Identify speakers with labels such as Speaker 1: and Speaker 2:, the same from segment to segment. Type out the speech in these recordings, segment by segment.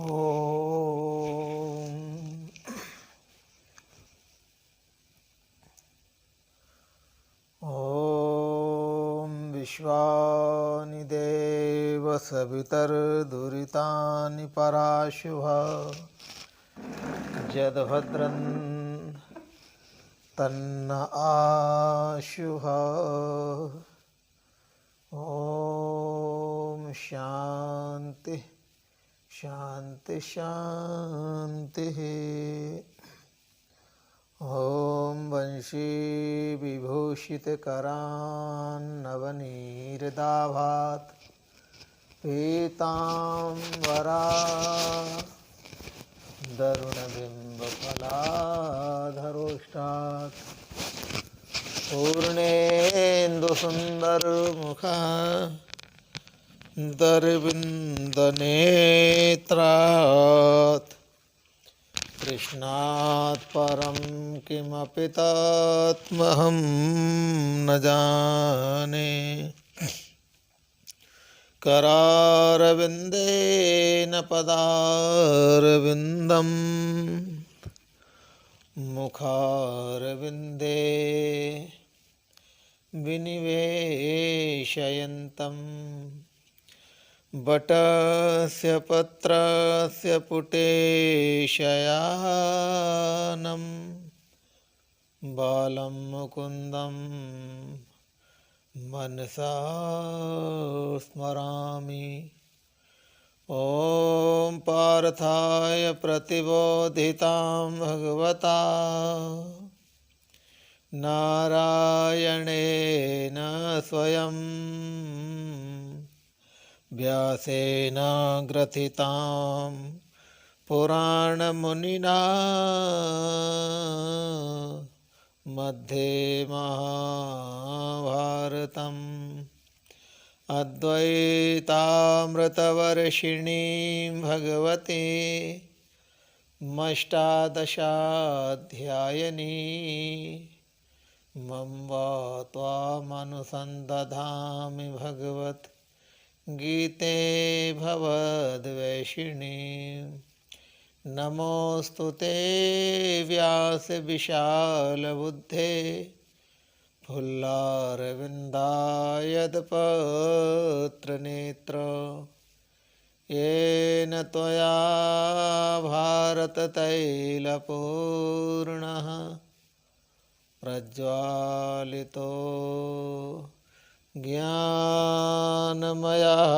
Speaker 1: ॐ विश्वानि देव सवितर्दुरितानि पराशुः यद्भद्रं तन्न आशुः। ॐ शान्ति शान्ति शान्तिः। ॐ वंशी विभूषितकरान्नवनीरदाभात् पीताम्बरा दरुणबिम्बफलाधरोष्टात् पूर्णेन्दुसुन्दरमुखा दरविन्दनेत्रात् कृष्णात् परं किमपि तत्त्वहं न जाने। करारविन्देन पदारविन्दं मुखारविन्दे विनिवेशयन्तं वटस्य पत्रस्य पुटे शयानं बालं मुकुन्दं मनसा स्मरामि। ॐ पार्थाय प्रतिबोधितां भगवता नारायणेन स्वयं व्यासेन ग्रथितां पुराणमुनिना मध्ये महाभारतम् अद्वैतामृतवर्षिणीं भगवती मष्टादशाध्यायिनी मम त्वामनुसन्दधामि भगवत् गीते भवद्वेषिणी। नमोऽस्तु ते व्यासविशालबुद्धे फुल्लारविन्दायतपत्रनेत्र येन त्वया भारततैलपूर्णः प्रज्वालितो ज्ञानमयः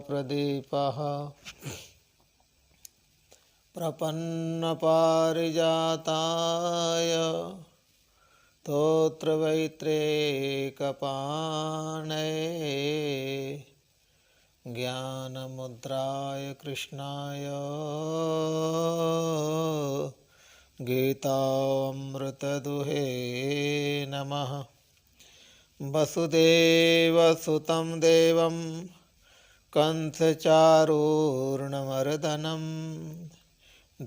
Speaker 1: प्रदीपः प्रपन्नपारिजाताय स्तोत्रवैत्रेकपाणये ज्ञानमुद्राय कृष्णाय गीतामृतदुहे नमः। वसुदेवसुतं देवं कंसचारूर्णमर्दनं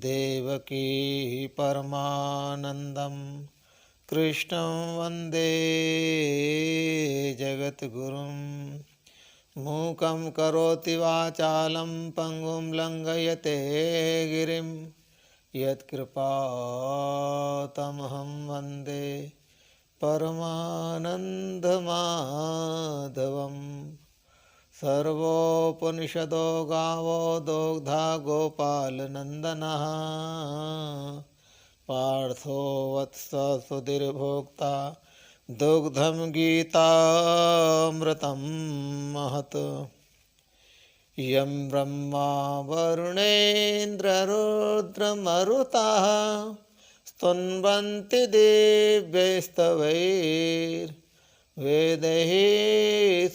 Speaker 1: देवकी परमानन्दं कृष्णं वन्दे जगद्गुरुं। मूकं करोति वाचालं पङ्गुं लङ्घयते गिरिं यत्कृपातमहं वन्दे परमानन्दमाधवम्। सर्वोपनिषदो गावो दोग्धा गोपालनन्दनः पार्थो वत्स सुधीर्भोक्ता दुग्धं गीतामृतं महत्। यं ब्रह्मा वरुणेन्द्ररुद्रमरुताः स्तुन्वन्ति दिव्यैस्तवैर्वेदैः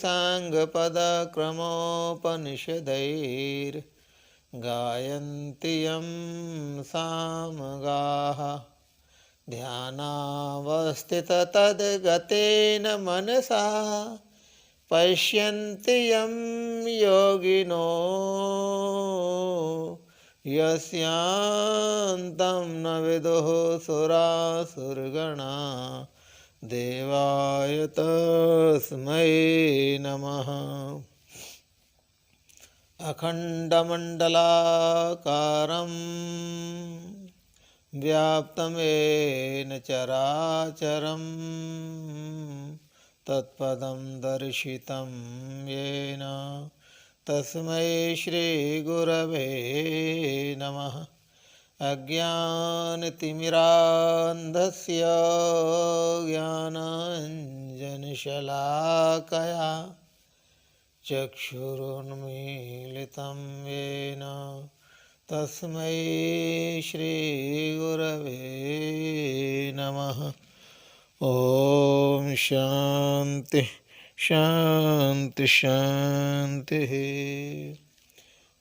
Speaker 1: साङ्गपदक्रमोपनिषदैर्गायन्ति यं सामगाः। ध्यानावस्थिततद्गतेन मनसा पश्यन्ति यं योगिनो यस्यान्तं न विदुः सुरासुरगणा देवाय तस्मै नमः। अखण्डमण्डलाकारं व्याप्तं येन चराचरं तत्पदं दर्शितं येन तस्मै श्रीगुरवे नमः। अज्ञानतिमिरान्धस्य ज्ञानाञ्जनशलाकया चक्षुरुन्मीलितं येन तस्मै श्रीगुरवे नमः। ॐ शान्ति शान्ति शान्तिः।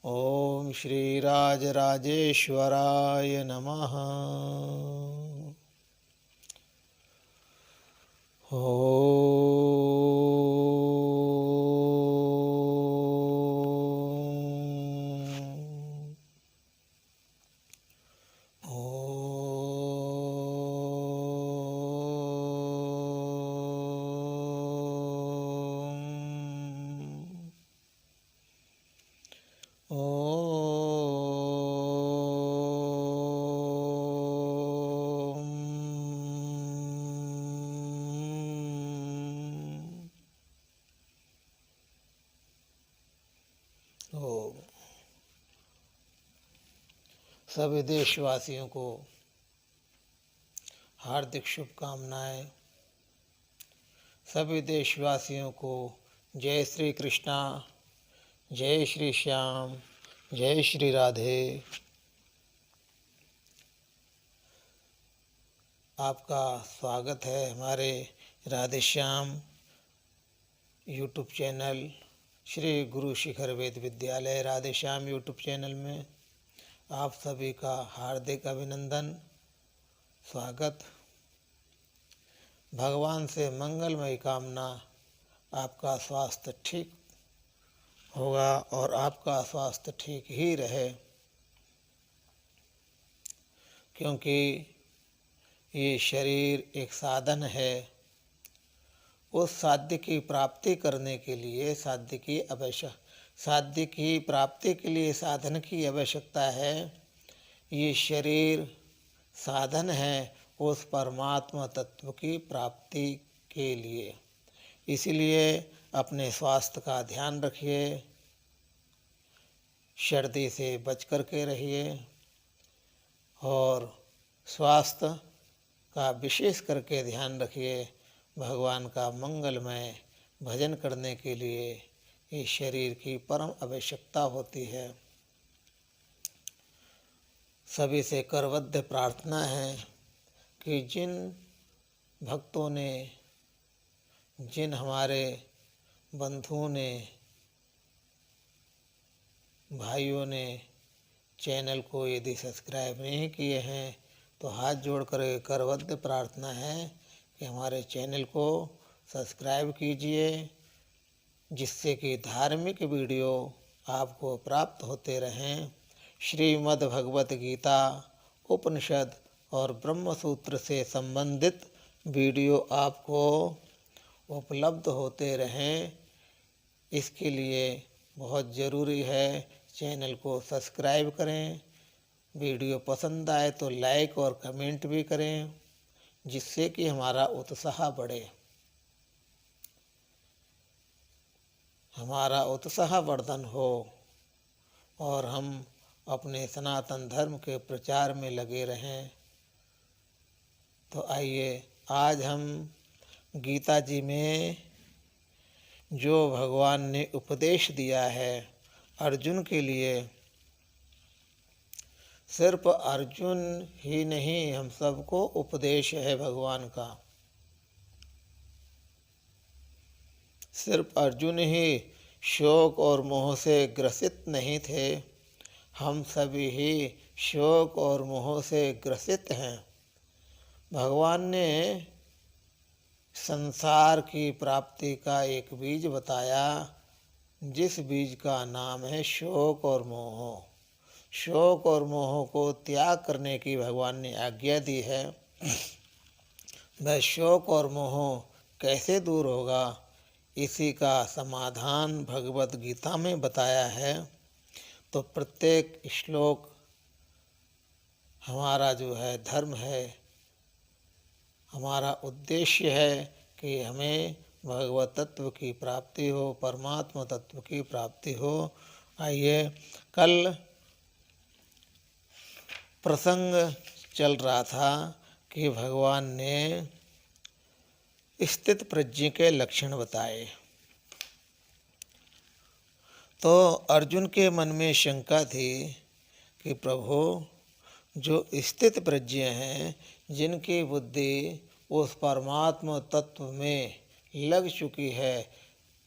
Speaker 1: ॐ श्रीराजराजेश्वराय नमः। सभी देशवासियों को हार्दिक शुभकामनाएं। सभी देशवासियों को जय श्री कृष्णा, जय श्री श्याम, जय श्री राधे। आपका स्वागत है हमारे राधे श्याम यूट्यूब चैनल श्री गुरु शिखर वेद विद्यालय राधे श्याम यूट्यूब चैनल में। आप सभी का हार्दिक अभिनंदन, स्वागत। भगवान से मंगलमय कामना आपका स्वास्थ्य ठीक होगा और आपका स्वास्थ्य ठीक ही रहे, क्योंकि ये शरीर एक साधन है। उस साध्य की प्राप्ति करने के लिए साध्य की प्राप्ति के लिए साधन की आवश्यकता है। ये शरीर साधन है उस परमात्मा तत्व की प्राप्ति के लिए। इसलिए अपने स्वास्थ्य का ध्यान रखिए, सर्दी से बच कर के रहिए और स्वास्थ्य का विशेष करके ध्यान रखिए। भगवान का मंगलमय भजन करने के लिए इस शरीर की परम आवश्यकता होती है। सभी से करबद्ध प्रार्थना है कि जिन भक्तों ने, जिन हमारे बंधुओं ने, भाइयों ने चैनल को यदि सब्सक्राइब नहीं किए हैं तो हाथ जोड़कर करबद्ध प्रार्थना है कि हमारे चैनल को सब्सक्राइब कीजिए, जिससे कि धार्मिक वीडियो आपको प्राप्त होते रहें। श्रीमद् भगवत गीता, उपनिषद और ब्रह्म सूत्र से संबंधित वीडियो आपको उपलब्ध होते रहें। इसके लिए बहुत ज़रूरी है चैनल को सब्सक्राइब करें। वीडियो पसंद आए तो लाइक और कमेंट भी करें, जिससे कि हमारा उत्साह बढ़े। हमारा उत्साह वर्धन हो और हम अपने सनातन धर्म के प्रचार में लगे रहें। तो आइए, आज हम गीता जी में जो भगवान ने उपदेश दिया है अर्जुन के लिए, सिर्फ अर्जुन ही नहीं, हम सबको उपदेश है भगवान का। सिर्फ अर्जुन ही शोक और मोह से ग्रसित नहीं थे, हम सभी ही शोक और मोह से ग्रसित हैं। भगवान ने संसार की प्राप्ति का एक बीज बताया, जिस बीज का नाम है शोक और मोह। शोक और मोह को त्याग करने की भगवान ने आज्ञा दी है। वह शोक और मोह कैसे दूर होगा, इसी का समाधान भगवत गीता में बताया है। तो प्रत्येक श्लोक हमारा जो है धर्म है, हमारा उद्देश्य है कि हमें भगवत तत्व की प्राप्ति हो, परमात्मा तत्व की प्राप्ति हो। आइए, कल प्रसंग चल रहा था कि भगवान ने स्थित प्रज्ञ के लक्षण बताए। तो अर्जुन के मन में शंका थी कि प्रभु, जो स्थित प्रज्ञ हैं, जिनकी बुद्धि उस परमात्मा तत्व में लग चुकी है,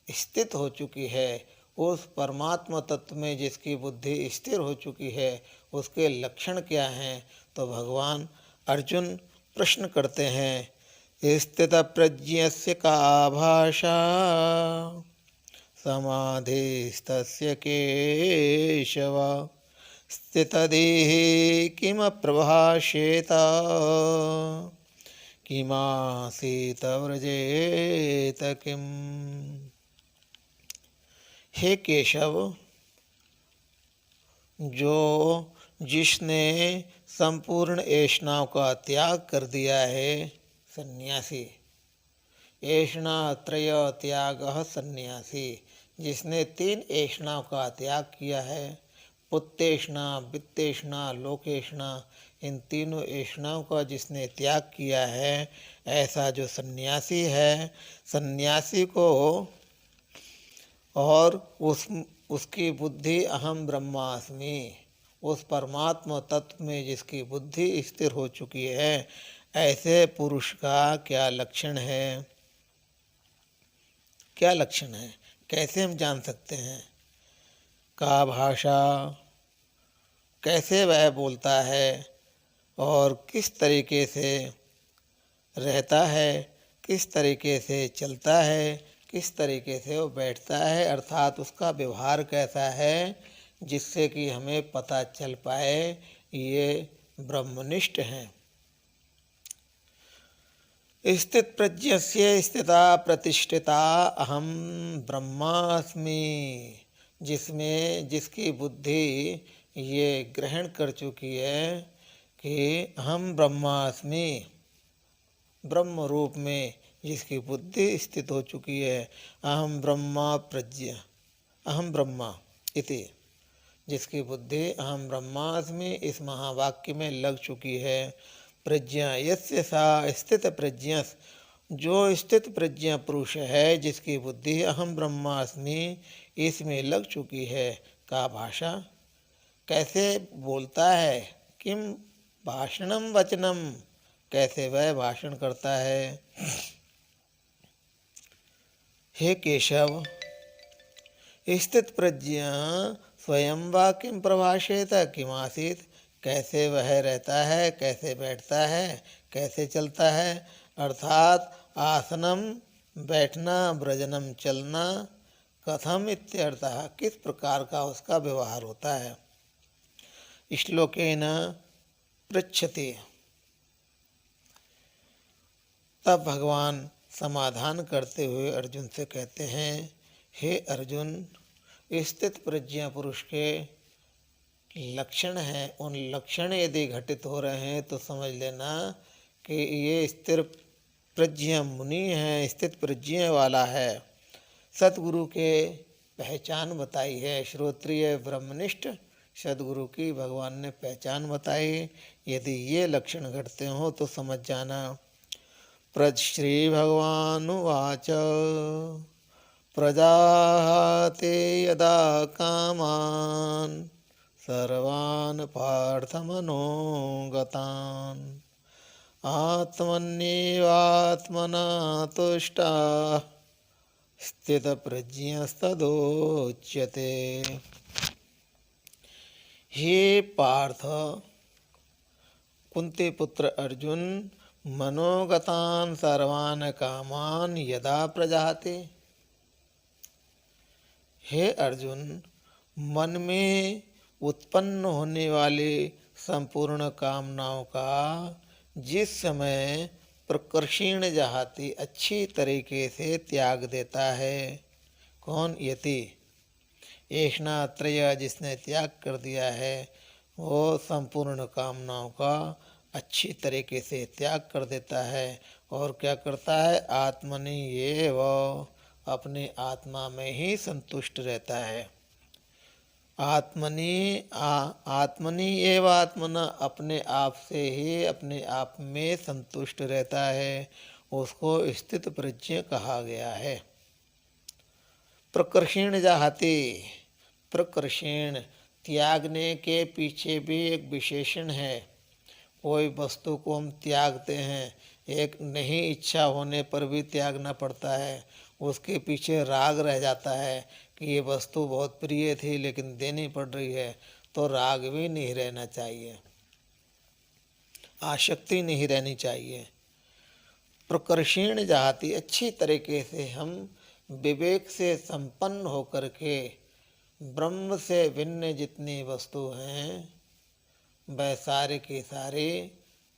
Speaker 1: स्थित हो चुकी है, उस परमात्मा तत्व में जिसकी बुद्धि स्थिर हो चुकी है, उसके लक्षण क्या हैं? तो भगवान अर्जुन प्रश्न करते हैं, स्थित प्रज्ञस्य का भाषा समाधिस्तस्य केशव स्थितधीः किमप्रभाषेत किमासीत व्रजेत किम्। हे केशव, जो जिसने संपूर्ण ऐष्णाव का त्याग कर दिया है, सन्यासी, ऐष्णात्रय त्यागः सन्यासी, जिसने 3 ऐष्णाव का त्याग किया है, पुत्तेष्णा, वित्तेष्णा, लोकेष्णा, इन तीनों ऐष्णाओं का जिसने त्याग किया है, ऐसा जो सन्यासी है, सन्यासी को और उसकी बुद्धि अहम ब्रह्मास्मि, उस परमात्मा तत्व में जिसकी बुद्धि स्थिर हो चुकी है, ऐसे पुरुष का क्या लक्षण है? क्या लक्षण है? कैसे हम जान सकते हैं? का भाषा, कैसे वह बोलता है और किस तरीके से रहता है, किस तरीके से चलता है, किस तरीके से वो बैठता है, अर्थात उसका व्यवहार कैसा है, जिससे कि हमें पता चल पाए ये ब्रह्मनिष्ठ हैं। स्थित प्रज्ञस्य स्थिता प्रतिष्ठिता अहम ब्रह्मास्मि, जिसकी बुद्धि ये ग्रहण कर चुकी है कि अहम ब्रह्मास्मि, ब्रह्म रूप में जिसकी बुद्धि स्थित हो चुकी है, अहम ब्रह्मा प्रज्ञ, अहम ब्रह्मा इति, जिसकी बुद्धि अहम ब्रह्मास्मि इस महावाक्य में लग चुकी है। प्रज्ञा यस्य सा स्थित प्रज्ञा, जो स्थित प्रज्ञा पुरुष है, जिसकी बुद्धि अहम ब्रह्मास्मि इसमें लग चुकी है, का भाषा, कैसे बोलता है, किम भाषणम वचनम, कैसे वह भाषण करता है। हे केशव, स्थित प्रज्ञा स्वयं वा किम प्रभाषेत किमासीत, कैसे वह रहता है, कैसे बैठता है, कैसे चलता है, अर्थात आसनम बैठना, व्रजनम चलना, कथम इत्यर्थः, किस प्रकार का उसका व्यवहार होता है। श्लोकेन पृच्छति, तब भगवान समाधान करते हुए अर्जुन से कहते हैं, हे अर्जुन, स्थित प्रज्ञा पुरुष के लक्षण हैं, उन लक्षण यदि घटित हो रहे हैं तो समझ लेना कि ये स्थिर प्रज्ञा मुनि है, स्थित प्रज्ञा वाला है। सतगुरु के पहचान बताई है, श्रोत्रिय ब्रह्मनिष्ठ सदगुरु की भगवान ने पहचान बताई। यदि ये लक्षण घटते हो तो समझ जाना। श्री भगवानुवाच प्रजाते यदा कामान् सर्वान् पार्थमनोगतान् आत्मन्येवात्मना तुष्टाः स्थितप्रज्ञस्तदोच्यते। हे पार्थ, कुंती पुत्र अर्जुन, मनोगतान सर्वान कामान यदा प्रजाते। हे अर्जुन, मन में उत्पन्न होने वाली संपूर्ण कामनाओं का जिस समय प्रकर्षीण जहाती अच्छी तरीके से त्याग देता है। कौन? यति। ऐष्णा त्रय जिसने त्याग कर दिया है वो संपूर्ण कामनाओं का अच्छी तरीके से त्याग कर देता है और क्या करता है, आत्मनि ये वो अपने आत्मा में ही संतुष्ट रहता है। आत्मनि एव आत्मना अपने आप से ही अपने आप में संतुष्ट रहता है, उसको स्थित प्रज्ञ कहा गया है। प्रकर्षण जाहति, प्रकर्षण त्यागने के पीछे भी एक विशेषण है। कोई वस्तु को हम त्यागते हैं, एक नहीं इच्छा होने पर भी त्यागना पड़ता है, उसके पीछे राग रह जाता है कि ये वस्तु बहुत प्रिय थी लेकिन देनी पड़ रही है, तो राग भी नहीं रहना चाहिए, आसक्ति नहीं रहनी चाहिए। प्रकर्षण जाति अच्छी तरीके से हम विवेक से संपन्न होकर के ब्रह्म से भिन्न जितनी वस्तु हैं वह सारे के सारे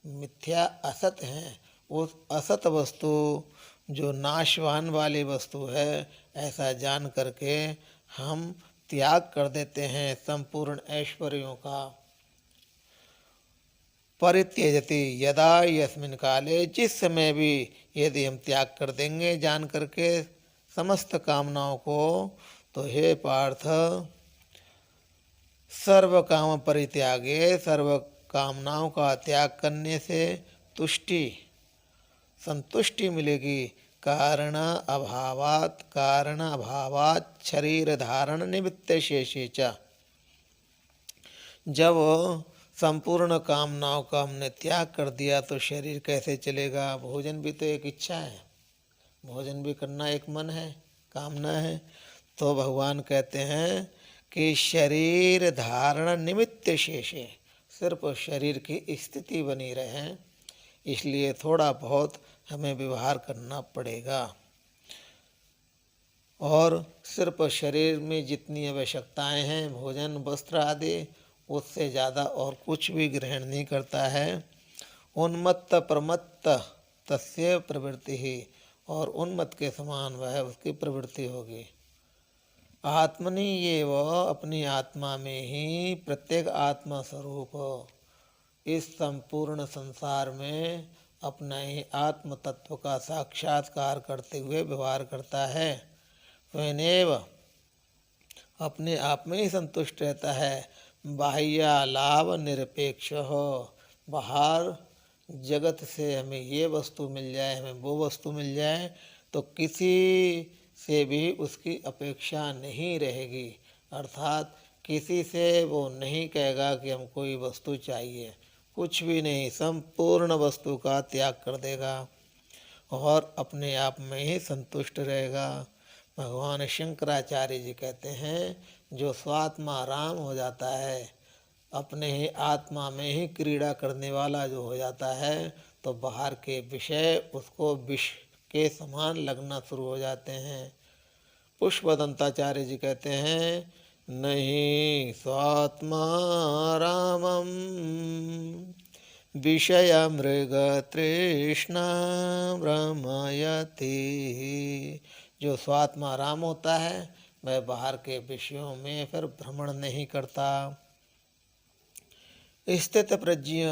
Speaker 1: मिथ्या असत हैं। उस असत वस्तु जो नाशवान वाली वस्तु है ऐसा जान करके हम त्याग कर देते हैं संपूर्ण ऐश्वर्यों का। परित्यजति यदा यस्मिन काले, जिस समय भी यदि हम त्याग कर देंगे जान करके समस्त कामनाओं को, तो हे पार्थ सर्व काम परित्यागे, सर्व कामनाओं का त्याग करने से तुष्टि संतुष्टि मिलेगी। कारण अभावात शरीर धारण निमित्त शेषे च, जब संपूर्ण कामनाओं का हमने त्याग कर दिया तो शरीर कैसे चलेगा। भोजन भी तो एक इच्छा है, भोजन भी करना एक मन है, कामना है। तो भगवान कहते हैं कि शरीर धारण निमित्त शेषे, सिर्फ शरीर की स्थिति बनी रहे, इसलिए थोड़ा बहुत हमें व्यवहार करना पड़ेगा। और सिर्फ शरीर में जितनी आवश्यकताएं हैं, भोजन वस्त्र आदि, उससे ज़्यादा और कुछ भी ग्रहण नहीं करता है। उन्मत्त प्रमत्त तस्य प्रवृत्ति ही, और उन्मत्त के समान वह उसकी प्रवृत्ति होगी। आत्मनि ये वह अपनी आत्मा में ही प्रत्येक आत्मा स्वरूप इस संपूर्ण संसार में अपना ही आत्म तत्व का साक्षात्कार करते हुए व्यवहार करता है। स्वयनेव अपने आप में ही संतुष्ट रहता है। बाह्य लाभ निरपेक्ष हो, बाहर जगत से हमें ये वस्तु मिल जाए, हमें वो वस्तु मिल जाए, तो किसी से भी उसकी अपेक्षा नहीं रहेगी। अर्थात किसी से वो नहीं कहेगा कि हमको ये वस्तु चाहिए, कुछ भी नहीं, संपूर्ण वस्तु का त्याग कर देगा और अपने आप में ही संतुष्ट रहेगा। भगवान शंकराचार्य जी कहते हैं, जो स्वात्मा राम हो जाता है, अपने ही आत्मा में ही क्रीड़ा करने वाला जो हो जाता है, तो बाहर के विषय उसको विष के समान लगना शुरू हो जाते हैं। पुष्पदंताचार्य जी कहते हैं, नहीं स्वात्मा रामम विषय मृग तृष्णा भ्रमयति। जो स्वात्मा राम होता है वह बाहर के विषयों में फिर भ्रमण नहीं करता। स्थित प्रज्ञ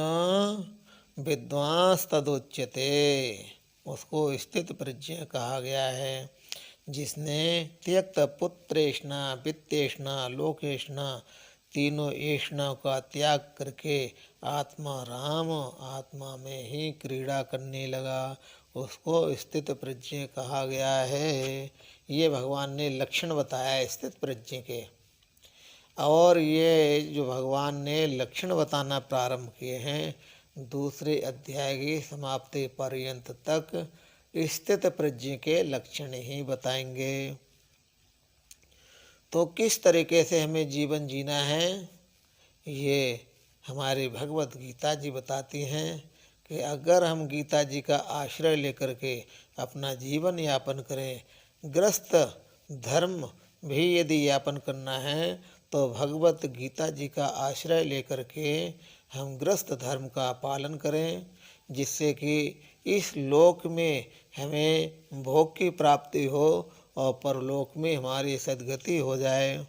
Speaker 1: विद्वांस तदुच्यते, उसको स्थित प्रज्ञ कहा गया है। जिसने त्यक्त पुत्रेष्णा वित्तेष्णा लोकेष्णा तीनों ऐष्णाओं का त्याग करके आत्मा राम आत्मा में ही क्रीड़ा करने लगा, उसको स्थित प्रज्ञ कहा गया है। ये भगवान ने लक्षण बताया स्थित प्रज्ञ के। और ये जो भगवान ने लक्षण बताना प्रारंभ किए हैं, दूसरे अध्याय की समाप्ति पर्यंत तक स्थित प्रज्ञ के लक्षण ही बताएंगे। तो किस तरीके से हमें जीवन जीना है, ये हमारी भगवत गीता जी बताती हैं कि अगर हम गीता जी का आश्रय लेकर के अपना जीवन यापन करें, गृहस्थ धर्म भी यदि यापन करना है तो भगवत गीता जी का आश्रय लेकर के हम गृहस्थ धर्म का पालन करें, जिससे कि इस लोक में हमें भोग की प्राप्ति हो और परलोक में हमारी सद्गति हो जाए।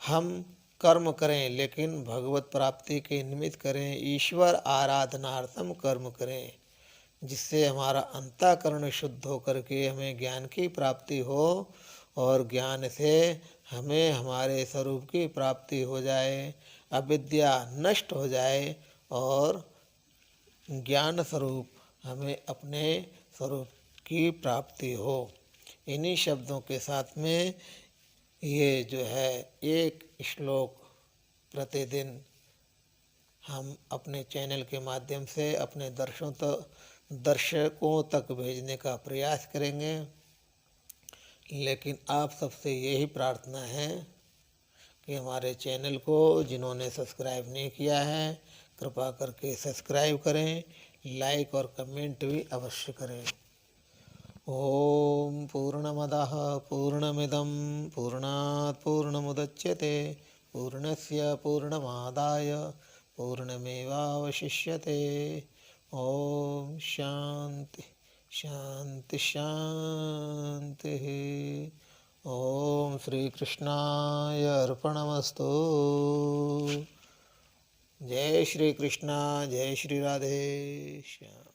Speaker 1: हम कर्म करें लेकिन भगवत प्राप्ति के निमित्त करें, ईश्वर आराधनार्थम कर्म करें, जिससे हमारा अंतःकरण शुद्ध होकर के हमें ज्ञान की प्राप्ति हो और ज्ञान से हमें हमारे स्वरूप की प्राप्ति हो जाए, अविद्या नष्ट हो जाए और ज्ञान स्वरूप हमें अपने स्वरूप की प्राप्ति हो। इन्हीं शब्दों के साथ में ये जो है एक श्लोक प्रतिदिन हम अपने चैनल के माध्यम से अपने दर्शकों तक भेजने का प्रयास करेंगे। लेकिन आप सबसे यही प्रार्थना है कि हमारे चैनल को जिन्होंने सब्सक्राइब नहीं किया है कृपा करके सब्सक्राइब करें, लाइक और कमेंट भी अवश्य करें। ओम पूर्णमदः पूर्णमिदं पूर्णात् पूर्णमुदच्यते पूर्णस्य पूर्णमादाय पूर्णमेवावशिष्यते। ओम शांति शांति शांति। ओम श्री कृष्णाय अर्पणमस्तु। जय श्री कृष्णा, जय श्री राधे श्याम।